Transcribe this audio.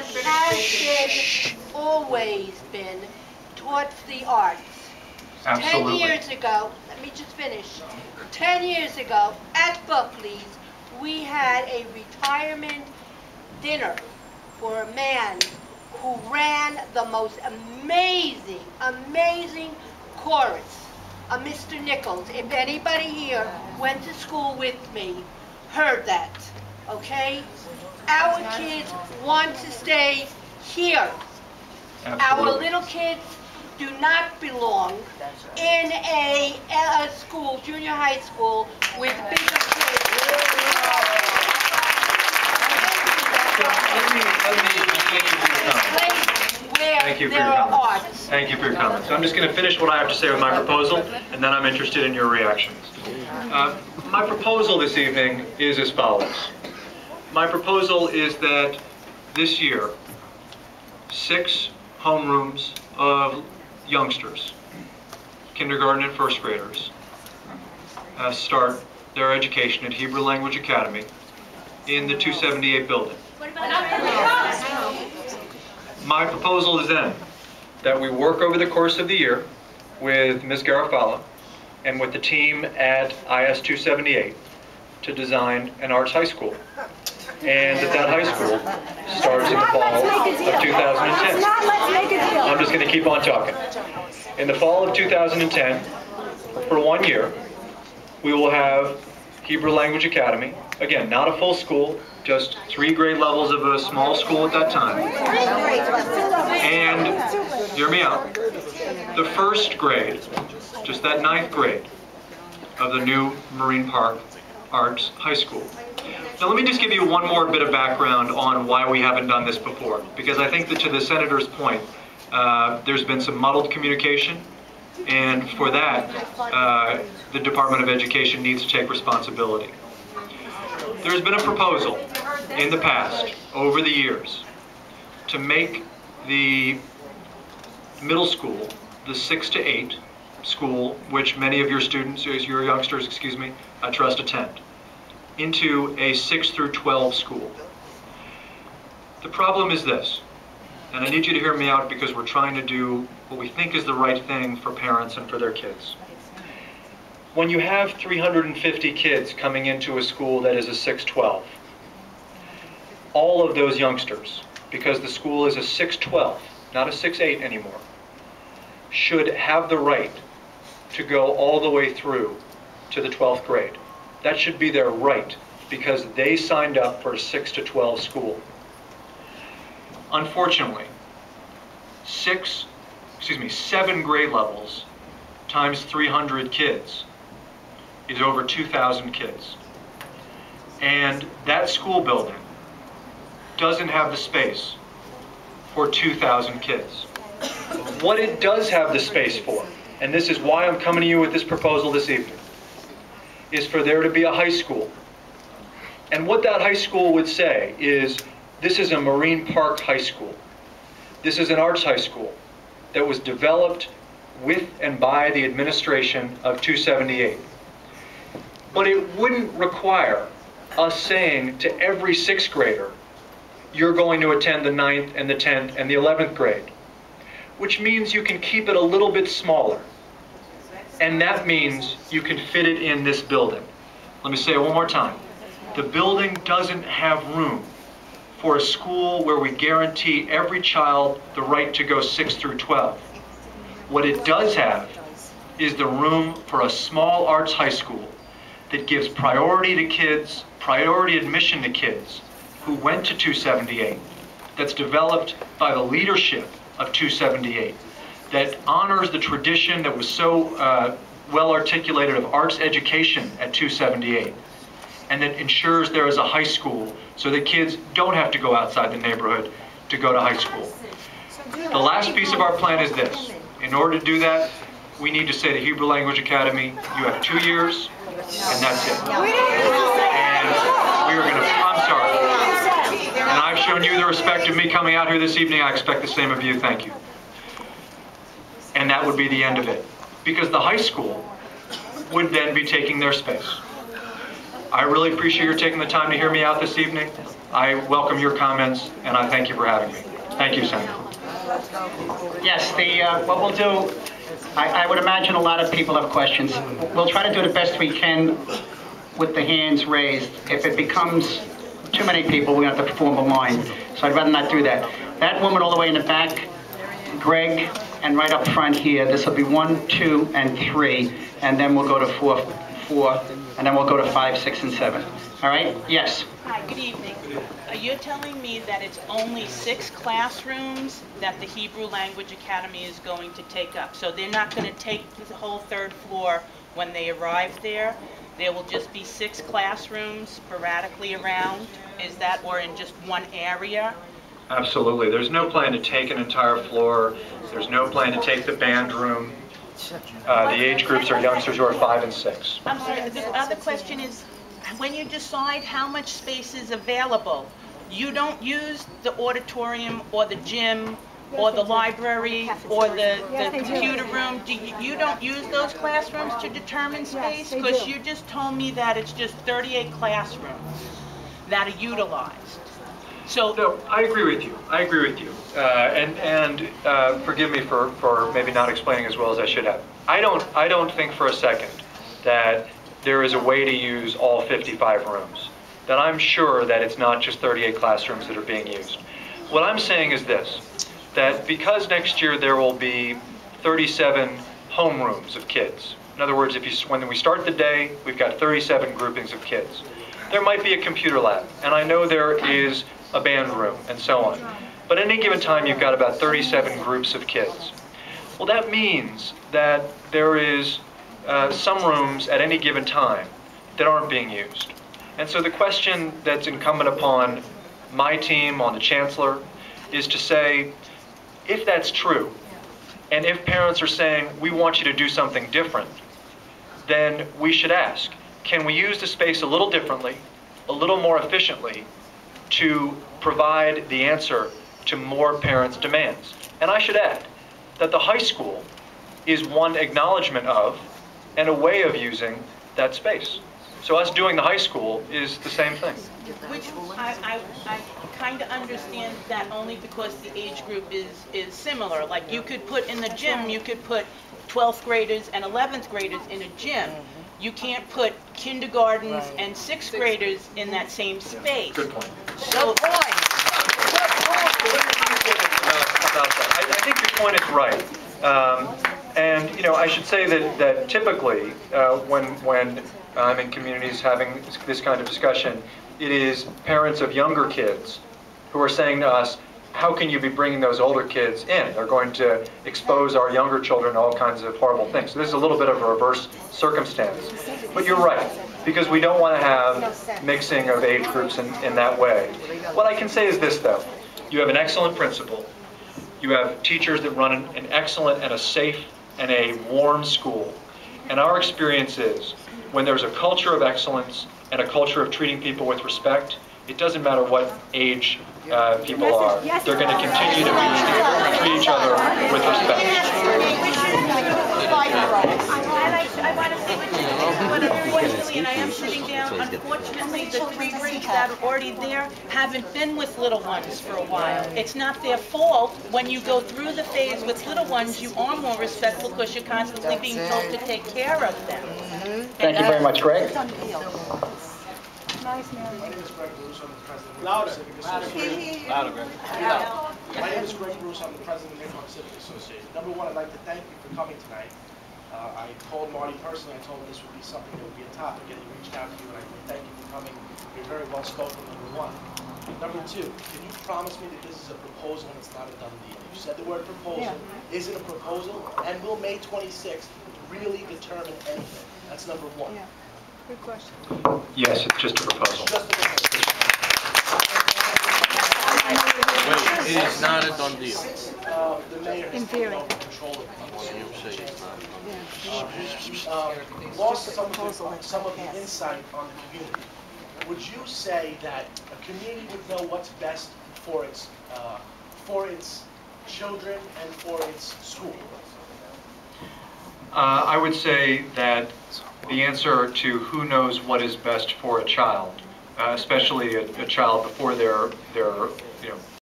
has been, always been, towards the arts. Absolutely. 10 years ago, let me just finish. 10 years ago, at Buckley's, we had a retirement dinner for a man who ran the most amazing chorus, a Mr. Nichols. If anybody here went to school with me, heard that, okay? Our kids want to stay here. Absolutely. Our little kids do not belong in a school, junior high school, with bigger kids. Thank you for your comments. Thank you for your comments. So I'm just going to finish what I have to say with my proposal, and then I'm interested in your reactions. My proposal this evening is as follows. My proposal is that this year, 6 homerooms of youngsters, kindergarten and first graders, start their education at Hebrew Language Academy in the 278 building. My proposal is then that we work over the course of the year with Ms. Garofalo and with the team at IS 278 to design an arts high school. And that high school starts in the fall of 2010. I'm just going to keep on talking. In the fall of 2010, for 1 year, we will have Hebrew Language Academy. Again, not a full school, just 3 grade levels of a small school at that time. And, hear me out, the first grade, just that 9th grade of the new Marine Park Arts High School. Now let me just give you one more bit of background on why we haven't done this before, because I think that to the Senator's point, there's been some muddled communication, and for that, the Department of Education needs to take responsibility. There's been a proposal in the past, over the years, to make the middle school, the 6 to 8 school, which many of your students, your youngsters, excuse me, I trust attend, into a 6 through 12 school. The problem is this, and I need you to hear me out because we're trying to do what we think is the right thing for parents and for their kids. When you have 350 kids coming into a school that is a 6-12, all of those youngsters, because the school is a 6-12, not a 6-8 anymore, should have the right to go all the way through to the 12th grade. That should be their right because they signed up for a 6 to 12 school. Unfortunately, 7 grade levels times 300 kids is over 2,000 kids. And that school building doesn't have the space for 2,000 kids. What it does have the space for, and this is why I'm coming to you with this proposal this evening, is for there to be a high school. And what that high school would say is, this is a Marine Park High School. This is an arts high school that was developed with and by the administration of 278. But it wouldn't require us saying to every 6th grader, you're going to attend the 9th and the 10th and the 11th grade, which means you can keep it a little bit smaller. And that means you can fit it in this building. Let me say it one more time. The building doesn't have room for a school where we guarantee every child the right to go 6 through 12. What it does have is the room for a small arts high school that gives priority to kids, priority admission to kids who went to 278, that's developed by the leadership of 278, that honors the tradition that was so well articulated of arts education at 278, and that ensures there is a high school so that kids don't have to go outside the neighborhood to go to high school. The last piece of our plan is this. In order to do that, we need to say to Hebrew Language Academy, you have 2 years, and that's it. And we are going to, I'm sorry. And I've shown you the respect of me coming out here this evening. I expect the same of you. Thank you. And that would be the end of it. Because the high school would then be taking their space. I really appreciate your taking the time to hear me out this evening. I welcome your comments, and I thank you for having me. Thank you, Senator. Yes, what we'll do, I would imagine a lot of people have questions. We'll try to do the best we can with the hands raised. If it becomes too many people, we're going to have to form a line. So I'd rather not do that. That woman all the way in the back, Greg, and right up front here, this will be 1, 2, and 3, and then we'll go to 4, and then we'll go to 5, 6, and 7. All right? Yes. Hi, good evening. You're telling me that it's only 6 classrooms that the Hebrew Language Academy is going to take up. So they're not going to take the whole 3rd floor when they arrive there. There will just be 6 classrooms sporadically around. Is that, or in just one area? Absolutely. There's no plan to take an entire floor. There's no plan to take the band room. The age groups are youngsters who are 5 and 6. I'm sorry, the other question is, when you decide how much space is available, you don't use the auditorium or the gym or the library or the computer room. You don't use those classrooms to determine space? Because you just told me that it's just 38 classrooms that are utilized. So no, I agree with you. I agree with you. Forgive me for maybe not explaining as well as I should have. I don't think for a second that there is a way to use all 55 rooms. That I'm sure that it's not just 38 classrooms that are being used. What I'm saying is this, that because next year there will be 37 homerooms of kids. In other words, when we start the day, we've got 37 groupings of kids. There might be a computer lab, and I know there is a band room, and so on. But at any given time, you've got about 37 groups of kids. Well, that means that there is some rooms at any given time that aren't being used. And so the question that's incumbent upon my team, on the Chancellor, is to say, if that's true, and if parents are saying, we want you to do something different, then we should ask, can we use the space a little differently, a little more efficiently, to provide the answer to more parents' demands? And I should add that the high school is one acknowledgement of and a way of using that space. So us doing the high school is the same thing. Which I kind of understand that only because the age group is similar. Like you could put in the gym, you could put 12th graders and 11th graders in a gym. You can't put kindergartens and 6th graders in that same space. Good point. So, I think your point is right. And you know, I should say that typically when I'm in communities having this kind of discussion, it is parents of younger kids who are saying to us, how can you be bringing those older kids in? They're going to expose our younger children to all kinds of horrible things. So this is a little bit of a reverse circumstance. But you're right, because we don't want to have mixing of age groups in that way. What I can say is this, though. You have an excellent principal. You have teachers that run an excellent and a safe and a warm school. And our experience is, when there's a culture of excellence and a culture of treating people with respect, it doesn't matter what age people are. They're going to continue to treat each other with respect. I want to say what unfortunately, and I am sitting down, unfortunately, the 3 grades that are already there haven't been with little ones for a while. It's not their fault. When you go through the phase with little ones, you are more respectful because you're constantly being told to take care of them. Thank you very much, Greg. My name is Greg Bruce. I'm the president of the Civic Association. My name is Greg Bruce. I'm the president of the Nicollet Civic Association. Number one, I'd like to thank you for coming tonight. I told Marty personally, I told him this would be something that would be a topic, and he reached out to you, and I thank you for coming. You're very well spoken, number one. Number two, can you promise me that this is a proposal and it's not a done deal? You said the word proposal. Yeah. Is it a proposal? And will May 26th really determine anything? That's number one. Yeah. Good question. Yes, it's just a proposal. Just a proposal. Wait, it is not a done deal. The mayor has taken over control of lost some of the insight on the community. Would you say that a community would know what's best for its children and for its school? I would say that the answer to who knows what is best for a child especially a child before they're you know,